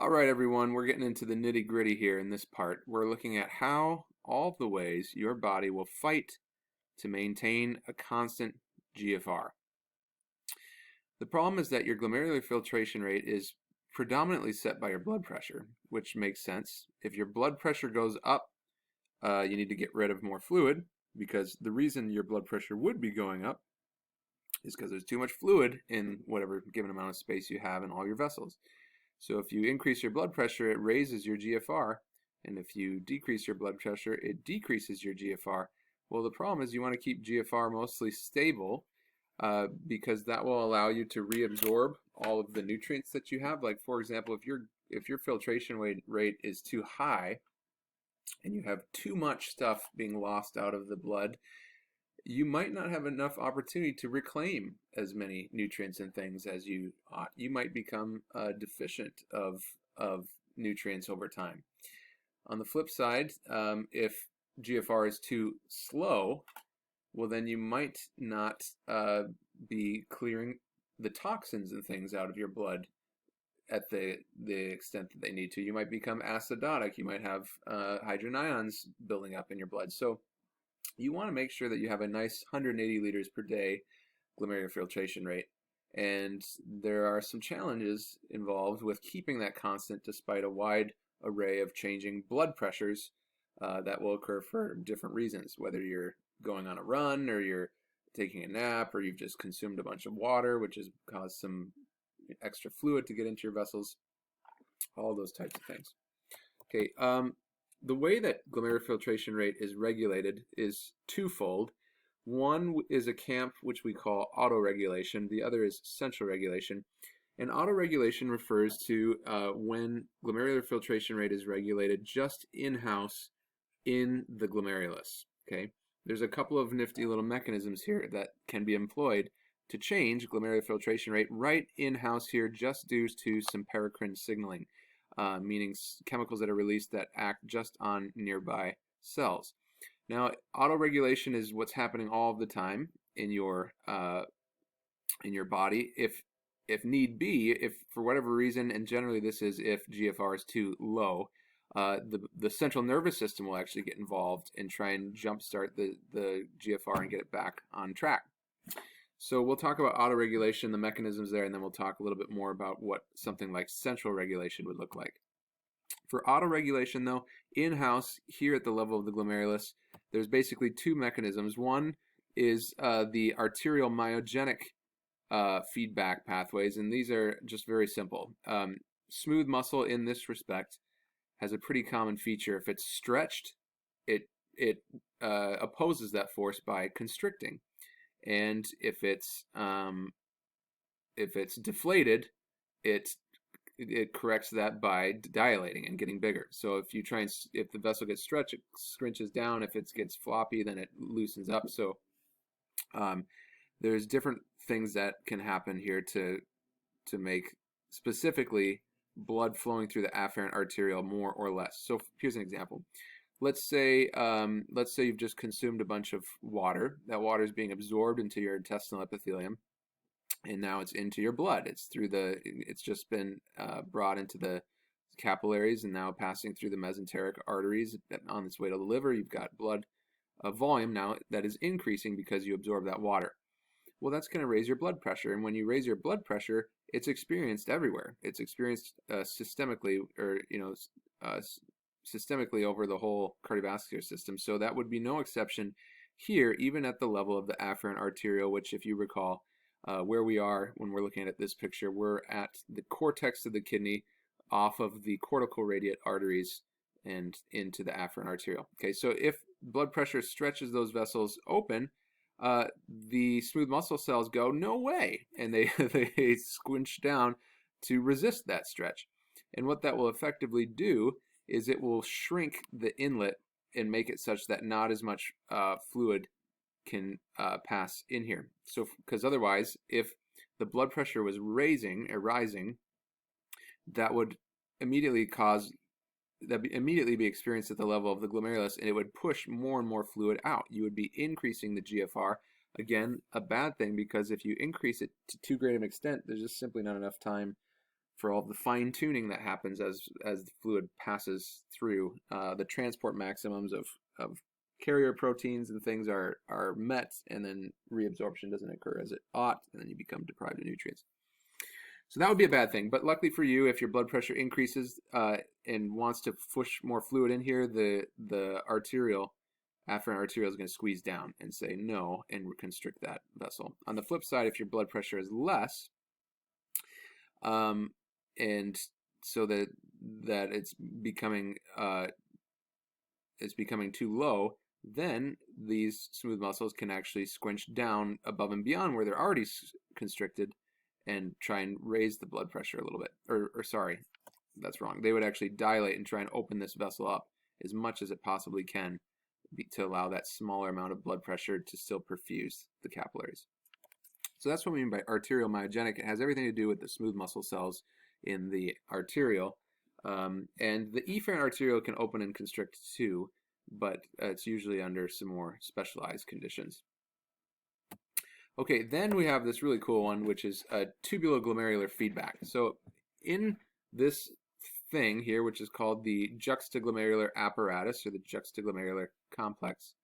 All right, everyone, we're getting into the nitty gritty here in this part. We're looking at how all the ways your body will fight to maintain a constant GFR. The problem is that your glomerular filtration rate is predominantly set by your blood pressure, which makes sense. If your blood pressure goes up, you need to get rid of more fluid, because the reason your blood pressure would be going up is because there's too much fluid in whatever given amount of space you have in all your vessels. So if you increase your blood pressure, it raises your GFR, and if you decrease your blood pressure, it decreases your GFR. Well, the problem is you want to keep GFR mostly stable because that will allow you to reabsorb all of the nutrients that you have. Like, for example, if your filtration rate is too high and you have too much stuff being lost out of the blood, you might not have enough opportunity to reclaim as many nutrients and things as you ought. You might become deficient of nutrients over time. On the flip side, if GFR is too slow, well, then you might not be clearing the toxins and things out of your blood at the extent that they need to. You might become acidotic. You might have hydrogen ions building up in your blood. So you want to make sure that you have a nice 180 liters per day glomerular filtration rate. And there are some challenges involved with keeping that constant despite a wide array of changing blood pressures that will occur for different reasons, whether you're going on a run or you're taking a nap or you've just consumed a bunch of water, which has caused some extra fluid to get into your vessels, all those types of things. Okay, the way that glomerular filtration rate is regulated is twofold. One is a camp which we call autoregulation. The other is central regulation. And autoregulation refers to when glomerular filtration rate is regulated just in-house in the glomerulus. Okay, there's a couple of nifty little mechanisms here that can be employed to change glomerular filtration rate right in-house here, just due to some paracrine signaling. Meaning chemicals that are released that act just on nearby cells. Now, autoregulation is what's happening all of the time in your body. If need be, if for whatever reason, and generally this is if GFR is too low, the central nervous system will actually get involved and try and jumpstart the GFR and get it back on track. So we'll talk about autoregulation, the mechanisms there, and then we'll talk a little bit more about what something like central regulation would look like. For autoregulation, though, in-house, here at the level of the glomerulus, there's basically two mechanisms. One is the arterial myogenic feedback pathways, and these are just very simple. Smooth muscle in this respect has a pretty common feature. If it's stretched, it opposes that force by constricting. And if it's deflated, it corrects that by dilating and getting bigger. So if the vessel gets stretched, it scrunches down. If it gets floppy, then it loosens up. So there's different things that can happen here to make specifically blood flowing through the afferent arteriole more or less. So here's an example. Let's say you've just consumed a bunch of water. That water is being absorbed into your intestinal epithelium, and now it's into your blood. It's just been brought into the capillaries and now passing through the mesenteric arteries on its way to the liver. You've got blood volume now that is increasing because you absorb that water. Well, that's going to raise your blood pressure, and when you raise your blood pressure, it's experienced everywhere. It's experienced systemically, or systemically over the whole cardiovascular system. So that would be no exception here, even at the level of the afferent arteriole, which, if you recall, where we are when we're looking at this picture, we're at the cortex of the kidney, off of the cortical radiate arteries and into the afferent arteriole. Okay, so if blood pressure stretches those vessels open, the smooth muscle cells go, no way, and they squinch down to resist that stretch. And what that will effectively do is it will shrink the inlet and make it such that not as much fluid can pass in here. So, because otherwise, if the blood pressure was rising, that would immediately be experienced at the level of the glomerulus, and it would push more and more fluid out. You would be increasing the GFR. Again, a bad thing, because if you increase it to too great an extent, there's just simply not enough time for all the fine tuning that happens as the fluid passes through. The transport maximums of carrier proteins and things are met, and then reabsorption doesn't occur as it ought, and then you become deprived of nutrients. So that would be a bad thing. But luckily for you, if your blood pressure increases and wants to push more fluid in here, the afferent arterial is going to squeeze down and say no and constrict that vessel. On the flip side, if your blood pressure is less, and so that it's becoming too low, then these smooth muscles can actually squinch down above and beyond where they're already constricted and try and raise the blood pressure a little bit. Or sorry, that's wrong. They would actually dilate and try and open this vessel up as much as it possibly can to allow that smaller amount of blood pressure to still perfuse the capillaries. So that's what we mean by arterial myogenic. It has everything to do with the smooth muscle cells in the arterial. And the efferent arterial can open and constrict too, but it's usually under some more specialized conditions. Okay, then we have this really cool one, which is tubuloglomerular feedback. So in this thing here, which is called the juxtaglomerular apparatus, or the juxtaglomerular complex,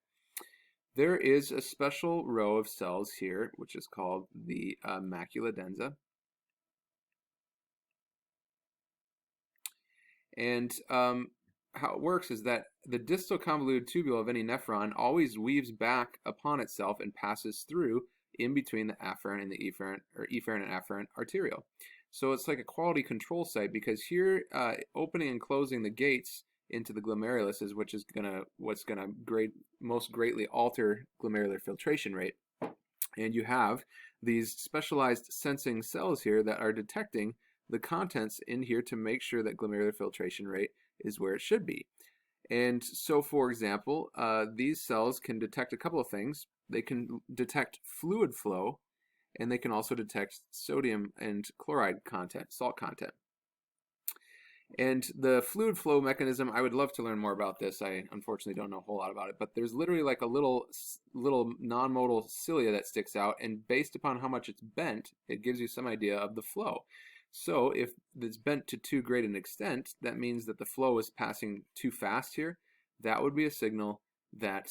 there is a special row of cells here, which is called the macula densa. And how it works is that the distal convoluted tubule of any nephron always weaves back upon itself and passes through in between the afferent and the efferent, or efferent and afferent arterial. So it's like a quality control site, because here opening and closing the gates into the glomerulus is what's gonna most greatly alter glomerular filtration rate. And you have these specialized sensing cells here that are detecting the contents in here to make sure that glomerular filtration rate is where it should be. And so, for example, these cells can detect a couple of things. They can detect fluid flow, and they can also detect sodium and chloride content, salt content. And the fluid flow mechanism, I would love to learn more about this. I unfortunately don't know a whole lot about it, but there's literally like a little non-modal cilia that sticks out, and based upon how much it's bent, it gives you some idea of the flow. So if it's bent to too great an extent, that means that the flow is passing too fast here. That would be a signal that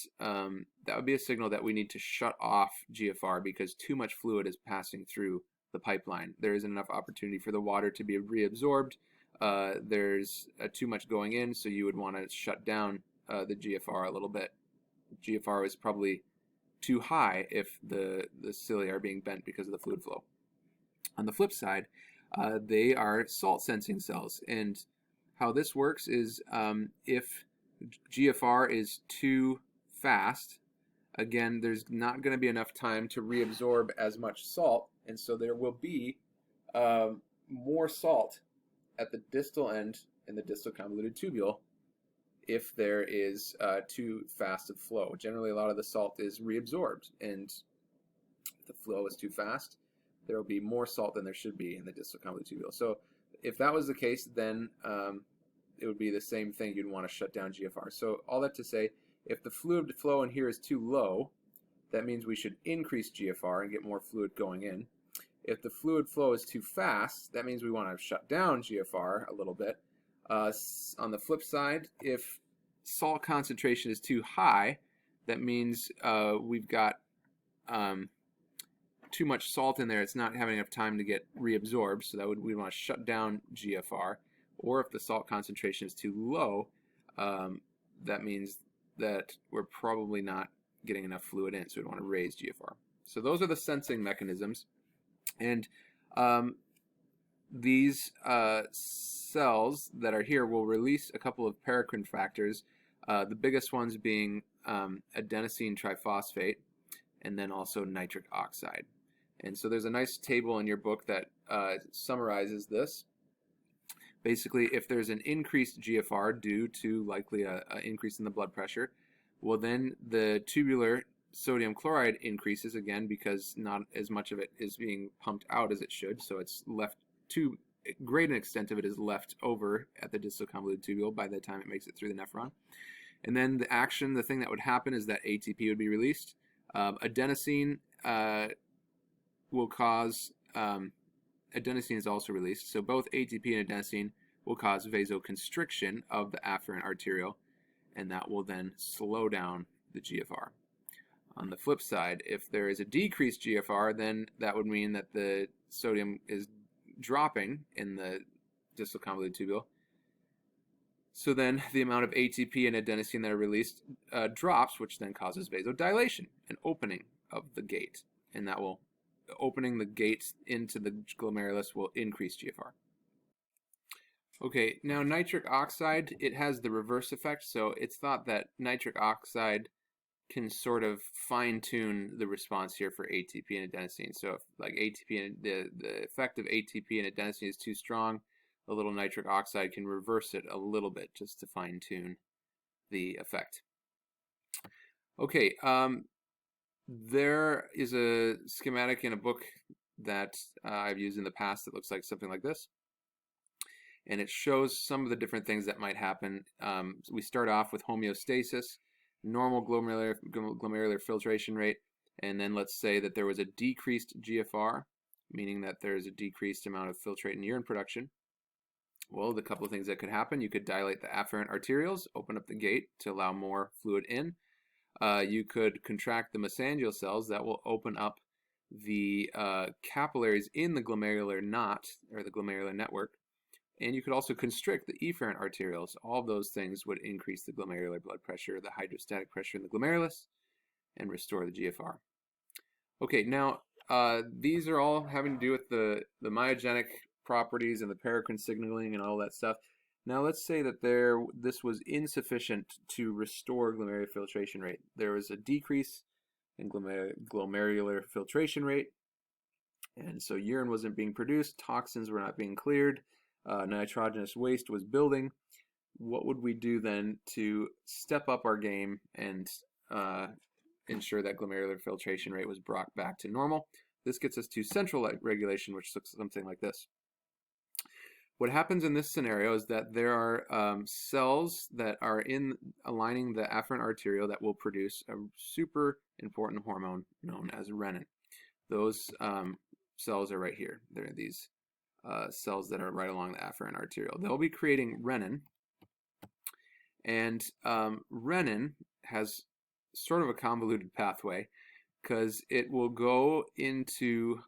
we need to shut off GFR, because too much fluid is passing through the pipeline. There isn't enough opportunity for the water to be reabsorbed. There's too much going in, so you would want to shut down the GFR a little bit. GFR is probably too high if the cilia are being bent because of the fluid flow. On the flip side, they are salt sensing cells, and how this works is if GFR is too fast, again, there's not going to be enough time to reabsorb as much salt, and so there will be more salt at the distal end in the distal convoluted tubule if there is too fast of flow. Generally, a lot of the salt is reabsorbed, and if the flow is too fast, there will be more salt than there should be in the distal convoluted tubule. So if that was the case, then it would be the same thing. You'd want to shut down GFR. So all that to say, if the fluid flow in here is too low, that means we should increase GFR and get more fluid going in. If the fluid flow is too fast, that means we want to shut down GFR a little bit. On the flip side, if salt concentration is too high, that means we've got too much salt in there. It's not having enough time to get reabsorbed, so we want to shut down GFR. Or if the salt concentration is too low, that means that we're probably not getting enough fluid in, so we want to raise GFR. So those are the sensing mechanisms. And these cells that are here will release a couple of paracrine factors, the biggest ones being adenosine triphosphate, and then also nitric oxide. And so there's a nice table in your book that summarizes this. Basically, if there's an increased GFR due to likely an increase in the blood pressure, well, then the tubular sodium chloride increases again, because not as much of it is being pumped out as it should, so it's left too great an extent of it is left over at the distal convoluted tubule by the time it makes it through the nephron. And then the thing that would happen is that ATP would be released. Adenosine will cause adenosine is also released. So both ATP and adenosine will cause vasoconstriction of the afferent arteriole, and that will then slow down the GFR. On the flip side, if there is a decreased GFR, then that would mean that the sodium is dropping in the distal convoluted tubule. So then the amount of ATP and adenosine that are released drops, which then causes vasodilation, an opening of the gate. And that will, opening the gate into the glomerulus will increase GFR. Okay, now nitric oxide, it has the reverse effect. So it's thought that nitric oxide can sort of fine-tune the response here for ATP and adenosine. So if like ATP and the effect of ATP and adenosine is too strong, a little nitric oxide can reverse it a little bit just to fine-tune the effect. Okay, there is a schematic in a book that I've used in the past that looks like something like this. And it shows some of the different things that might happen. We start off with homeostasis, normal glomerular filtration rate, and then let's say that there was a decreased GFR, meaning that there's a decreased amount of filtrate in urine production. Well, the couple of things that could happen: you could dilate the afferent arterioles, open up the gate to allow more fluid in. You could contract the mesangial cells that will open up the capillaries in the glomerular knot, or the glomerular network. And you could also constrict the efferent arterioles. All of those things would increase the glomerular blood pressure, the hydrostatic pressure in the glomerulus, and restore the GFR. Okay, now these are all having to do with the myogenic properties and the paracrine signaling and all that stuff. Now let's say that this was insufficient to restore glomerular filtration rate. There was a decrease in glomerular filtration rate, and so urine wasn't being produced, toxins were not being cleared, nitrogenous waste was building. What would we do then to step up our game and ensure that glomerular filtration rate was brought back to normal? This gets us to central regulation, which looks something like this. What happens in this scenario is that there are cells that are in aligning the afferent arteriole that will produce a super important hormone known as renin. Those cells are right here. There are these cells that are right along the afferent arteriole. They'll be creating renin, and renin has sort of a convoluted pathway because it will go into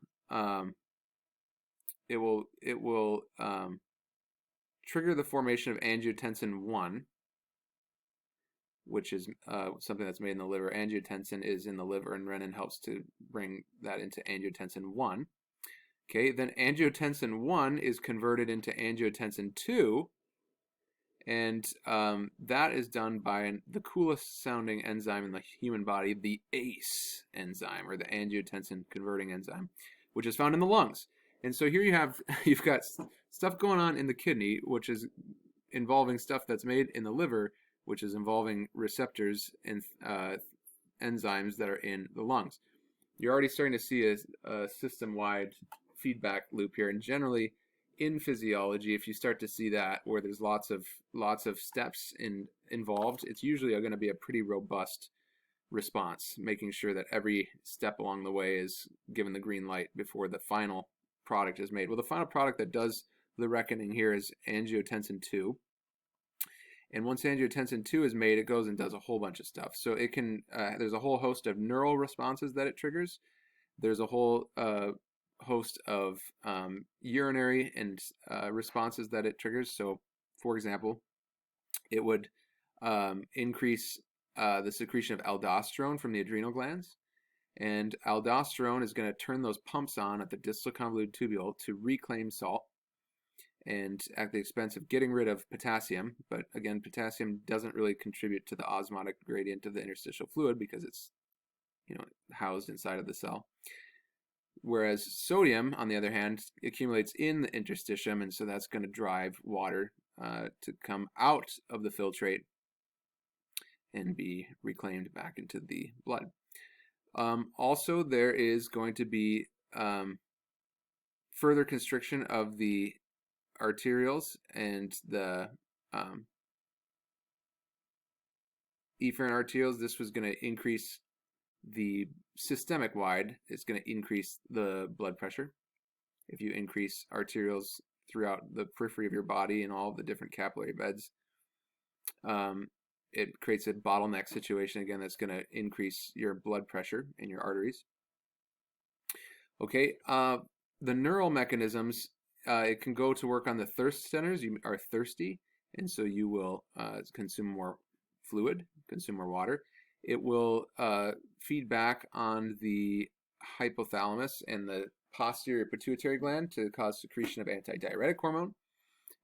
it will trigger the formation of angiotensin 1, which is something that's made in the liver. Angiotensin is in the liver, and renin helps to bring that into angiotensin 1. Okay, then angiotensin 1 is converted into angiotensin 2, and that is done by the coolest sounding enzyme in the human body, the ACE enzyme, or the angiotensin converting enzyme, which is found in the lungs. And so here you've got stuff going on in the kidney, which is involving stuff that's made in the liver, which is involving receptors and enzymes that are in the lungs. You're already starting to see a system-wide feedback loop here, and generally in physiology, if you start to see that where there's lots of steps involved, it's usually going to be a pretty robust response, making sure that every step along the way is given the green light before the final product is made. Well, the final product that does the reckoning here is angiotensin 2. And once angiotensin 2 is made, it goes and does a whole bunch of stuff. So it can, there's a whole host of neural responses that it triggers. There's a whole host of urinary and responses that it triggers. So, for example, it would increase the secretion of aldosterone from the adrenal glands. And aldosterone is going to turn those pumps on at the distal convoluted tubule to reclaim salt, and at the expense of getting rid of potassium. But again, potassium doesn't really contribute to the osmotic gradient of the interstitial fluid because it's, housed inside of the cell. Whereas sodium, on the other hand, accumulates in the interstitium, and so that's going to drive water to come out of the filtrate and be reclaimed back into the blood. Also, there is going to be further constriction of the arterioles and the efferent arterioles. This was going to increase the systemic wide. It's going to increase the blood pressure. if you increase arterioles throughout the periphery of your body and all of the different capillary beds. It creates a bottleneck situation again that's going to increase your blood pressure in your arteries. Okay, the neural mechanisms, it can go to work on the thirst centers. You are thirsty, and so you will consume more fluid, consume more water. It will feed back on the hypothalamus and the posterior pituitary gland to cause secretion of antidiuretic hormone.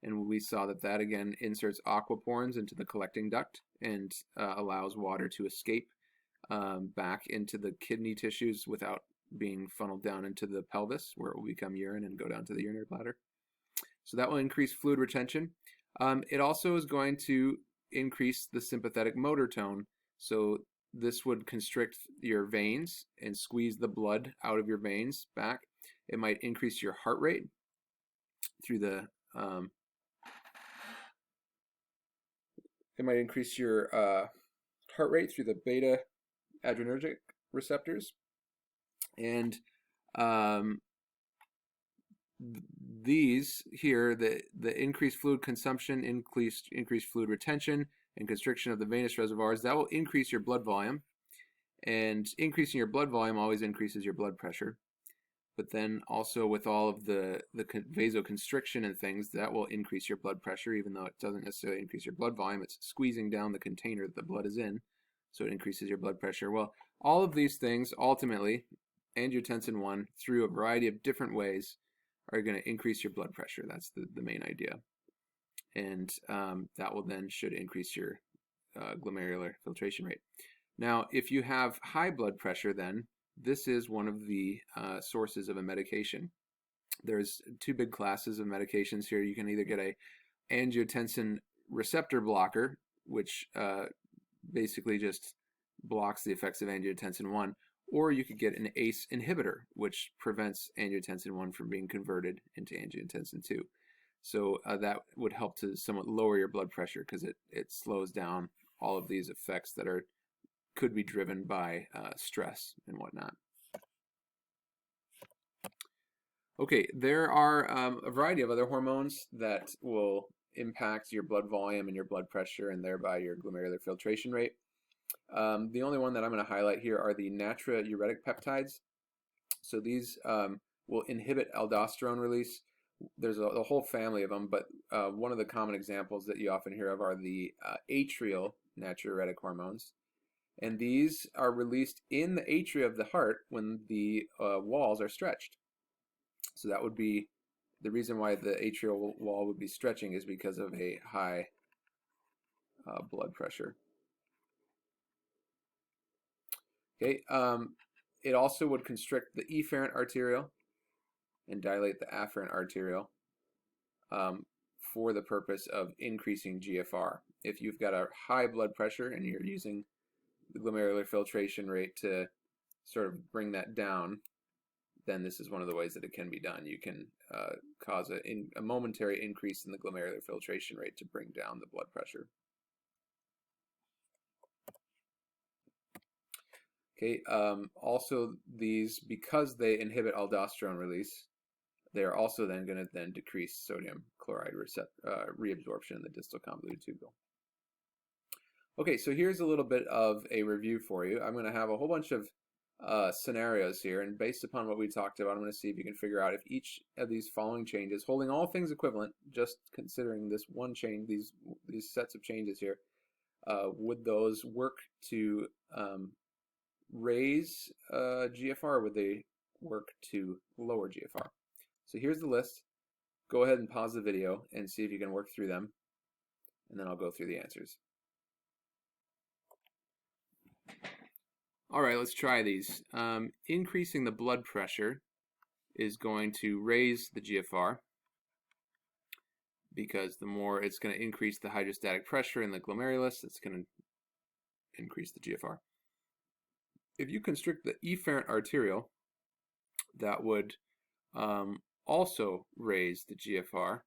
And we saw that that again inserts aquaporins into the collecting duct and allows water to escape back into the kidney tissues without being funneled down into the pelvis, where it will become urine and go down to the urinary bladder. So that will increase fluid retention. It also is going to increase the sympathetic motor tone. So this would constrict your veins and squeeze the blood out of your veins back. It might increase your heart rate through the heart rate through the beta adrenergic receptors. And these here, the increased fluid consumption, increased fluid retention, and constriction of the venous reservoirs, that will increase your blood volume. And increasing your blood volume always increases your blood pressure. But then also with all of the vasoconstriction and things, that will increase your blood pressure, even though it doesn't necessarily increase your blood volume. It's squeezing down the container that the blood is in, so it increases your blood pressure. Well, all of these things, ultimately, angiotensin 1, through a variety of different ways, are going to increase your blood pressure. That's the main idea. And that will then should increase your glomerular filtration rate. Now, if you have high blood pressure, then this is one of the sources of a medication. There's two big classes of medications here. You can either get a angiotensin receptor blocker, which basically just blocks the effects of angiotensin 1, or you could get an ACE inhibitor, which prevents angiotensin 1 from being converted into angiotensin 2. So that would help to somewhat lower your blood pressure because it slows down all of these effects that could be driven by stress and whatnot. Okay, there are a variety of other hormones that will impact your blood volume and your blood pressure and thereby your glomerular filtration rate. The only one that I'm going to highlight here are the natriuretic peptides. So these will inhibit aldosterone release. There's a whole family of them, but one of the common examples that you often hear of are the atrial natriuretic hormones. And these are released in the atria of the heart when the walls are stretched. So that would be the reason why the atrial wall would be stretching, is because of a high blood pressure. Okay, it also would constrict the efferent arteriole and dilate the afferent arteriole for the purpose of increasing GFR. If you've got a high blood pressure and you're using the glomerular filtration rate to sort of bring that down, then this is one of the ways that it can be done. You can cause a momentary increase in the glomerular filtration rate to bring down the blood pressure. Okay, also these, because they inhibit aldosterone release, they are also then going to decrease sodium chloride reabsorption in the distal convoluted tubule. Okay, so here's a little bit of a review for you. I'm going to have a whole bunch of scenarios here, and based upon what we talked about, I'm going to see if you can figure out if each of these following changes, holding all things equivalent, just considering this one change, these sets of changes here, would those work to raise GFR, or would they work to lower GFR? So here's the list. Go ahead and pause the video and see if you can work through them, and then I'll go through the answers. All right, let's try these. Increasing the blood pressure is going to raise the GFR, because the more it's going to increase the hydrostatic pressure in the glomerulus, it's going to increase the GFR. If you constrict the efferent arteriole, that would also raise the GFR,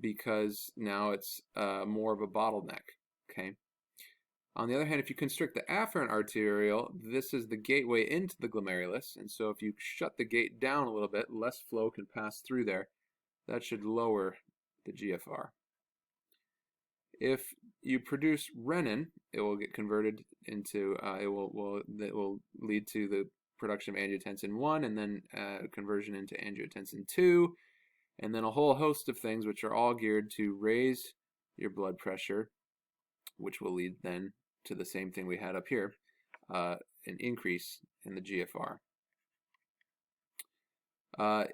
because now it's more of a bottleneck. Okay. On the other hand, if you constrict the afferent arteriole, this is the gateway into the glomerulus, and so if you shut the gate down a little bit, less flow can pass through there. That should lower the GFR. If you produce renin, it will get converted into, it will lead to the production of angiotensin 1 and then conversion into angiotensin 2, and then a whole host of things which are all geared to raise your blood pressure, which will lead then to the same thing we had up here, an increase in the GFR.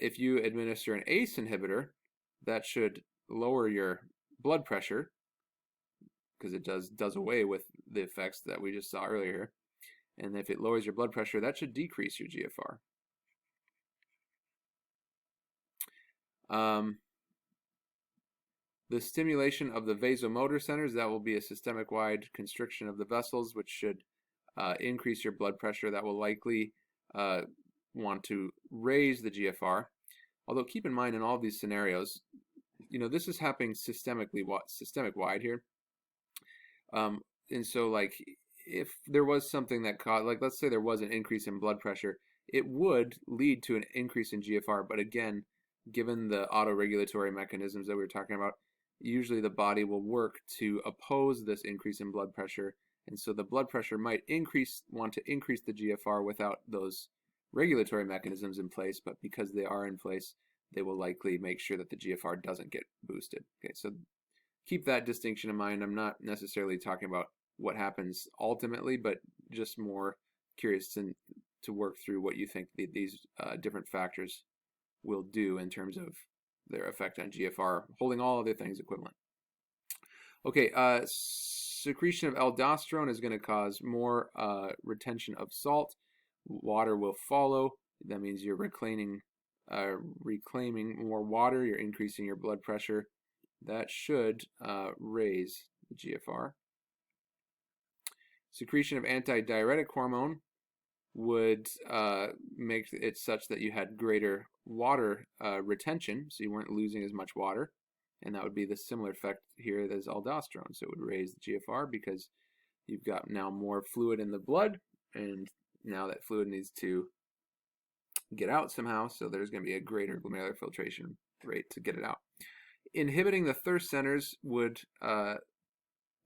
If you administer an ACE inhibitor, that should lower your blood pressure because it does away with the effects that we just saw earlier. And if it lowers your blood pressure, that should decrease your GFR. The stimulation of the vasomotor centers, that will be a systemic-wide constriction of the vessels, which should increase your blood pressure. That will likely want to raise the GFR. Although keep in mind in all these scenarios, this is happening systemic-wide here. And so like if there was something that caused, like let's say there was an increase in blood pressure, it would lead to an increase in GFR. But again, given the autoregulatory mechanisms that we were talking about, usually the body will work to oppose this increase in blood pressure. And so the blood pressure might want to increase the GFR without those regulatory mechanisms in place, but because they are in place, they will likely make sure that the GFR doesn't get boosted. Okay, so keep that distinction in mind. I'm not necessarily talking about what happens ultimately, but just more curious to work through what you think these different factors will do in terms of their effect on GFR, holding all other things equivalent. Okay, secretion of aldosterone is going to cause more retention of salt. Water will follow. That means you're reclaiming more water. You're increasing your blood pressure. That should raise the GFR. Secretion of antidiuretic hormone would make it such that you had greater water retention, so you weren't losing as much water, and that would be the similar effect here as aldosterone. So it would raise the GFR because you've got now more fluid in the blood, and now that fluid needs to get out somehow, so there's going to be a greater glomerular filtration rate to get it out. Inhibiting the thirst centers would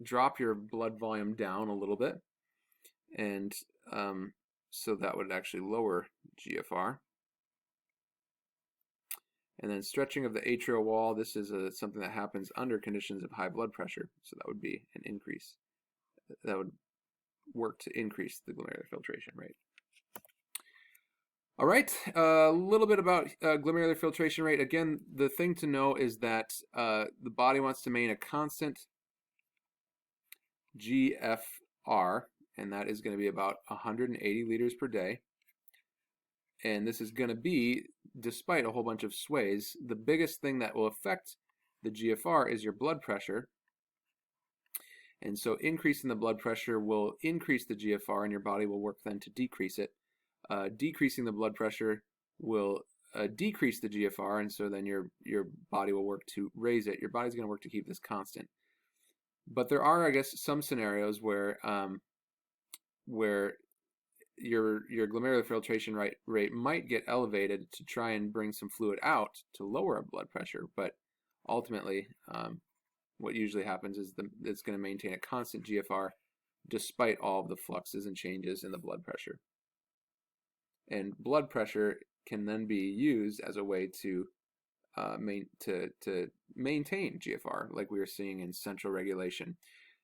drop your blood volume down a little bit, and so that would actually lower GFR. And then stretching of the atrial wall, this is something that happens under conditions of high blood pressure, so that would be an increase. That would work to increase the glomerular filtration rate. All right, a little bit about glomerular filtration rate. Again, the thing to know is that the body wants to maintain a constant GFR, and that is going to be about 180 liters per day. And this is going to be, despite a whole bunch of sways, the biggest thing that will affect the GFR is your blood pressure. And so increasing the blood pressure will increase the GFR, and your body will work then to decrease it. Decreasing the blood pressure will decrease the GFR, and so then your body will work to raise it. Your body's going to work to keep this constant. But there are, I guess, some scenarios where your glomerular filtration rate might get elevated to try and bring some fluid out to lower blood pressure. But ultimately, what usually happens is it's going to maintain a constant GFR despite all of the fluxes and changes in the blood pressure. And blood pressure can then be used as a way to maintain GFR, like we were seeing in central regulation.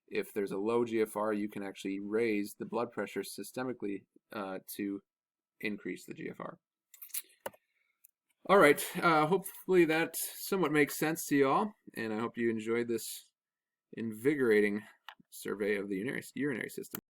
If there's a low GFR, you can actually raise the blood pressure systemically to increase the GFR. All right, hopefully that somewhat makes sense to you all, and I hope you enjoyed this invigorating survey of the urinary system.